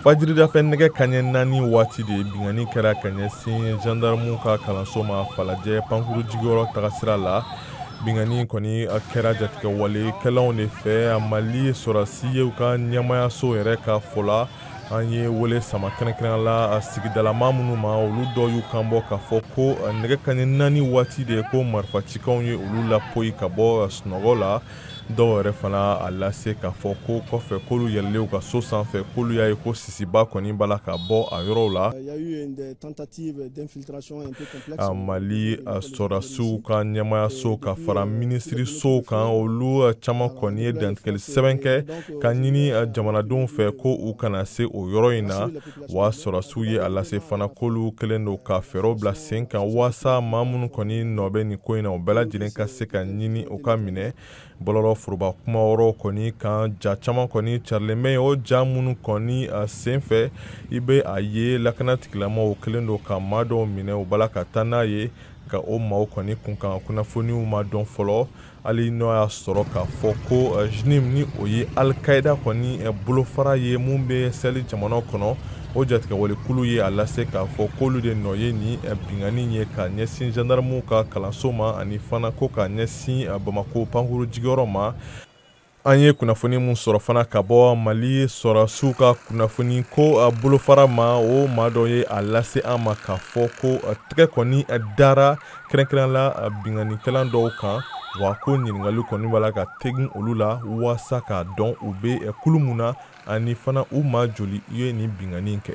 Fajirida fɛ nɛgɛ kaɲɛ 4 waati de binkanni kɛra ka ɲɛsin gendarmew ka kalanso ma Faladjè pankuru jigiyɔrɔ tagasira la. Binkanni kɔni kɛra jatigɛwalekɛlaw de fɛ Mali sɔrɔdasiw ka ɲɛmayaso yɛrɛ ka fɔ la. An ye wele sama kɛrɛnkɛrɛn la sigidalama minnu ma olu dɔw y'u kanbɔ k'a fɔ ko nɛgɛ kaɲɛ 4 waati de ko marifacikanw ye olu lapoyi ka bɔ sunɔgɔ la. Dɔw yɛrɛ fana a lase k'a fɔ ko kɔfɛ k'olu yɛlɛlen ka so sanfɛ k'olu y'a ye ko sisiba kɔni b'a la ka bɔ a yɔrɔw la. Mali sɔrɔdasiw ka ɲɛmayaso ka fara minisirisow kan olu caman kɔni ye dantigɛli sɛbɛn kɛ ka ɲini jamanadenw fɛ ko u kana se o yɔrɔ in na. Wa sɔrɔdasiw ye a lase fana k'olu kɛlen don ka fɛɛrɛw bila sen kan waasa maa minnu kɔni nɔ bɛ nin ko in na u bɛɛ lajɛlen ka se ka ɲini o ka minɛ. Bɔlɔlɔ foroba kuma wɔrɔ kɔni kan ja caman kɔni carilen bɛ o ja minnu kɔni sen fɛ I bɛ a ye lakana tigilamɔgɔw kɛlen don ka maa dɔw minɛ u bala ka taa n'a ye ka o maaw kɔni kunkan kunnafoniw ma dɔn fɔlɔ hali n'o y'a sɔrɔ k'a fɔ ko JNIM ni o ye Al-Qaïda kɔni bolofara ye mun bɛ seli jamanaw kɔnɔ. O jatigɛwalekulu ye a lase k'a fɔ k'olu de nɔ ye ni binkanni ye ka ɲɛsin gendarmew ka kalanso ma ani fana ko ka ɲɛsin Bamako pankuru jigiyɔrɔ ma. An ye kunnafoni mun sɔrɔ fana ka bɔ Mali sɔrɔdasiw ka kunnafoni ko bolofara ma o maa dɔ ye a lase an ma k'a fɔ ko tɛgɛ kɔni dara kɛrɛnkɛrɛn la binkannikɛla dɔw kan. Wa ko ɲininkali kɔni b'a la ka tegin olu la waasa k'a dɔn u bɛ kulu mun na ani fana u ma joli ye nin binkanni kɛ.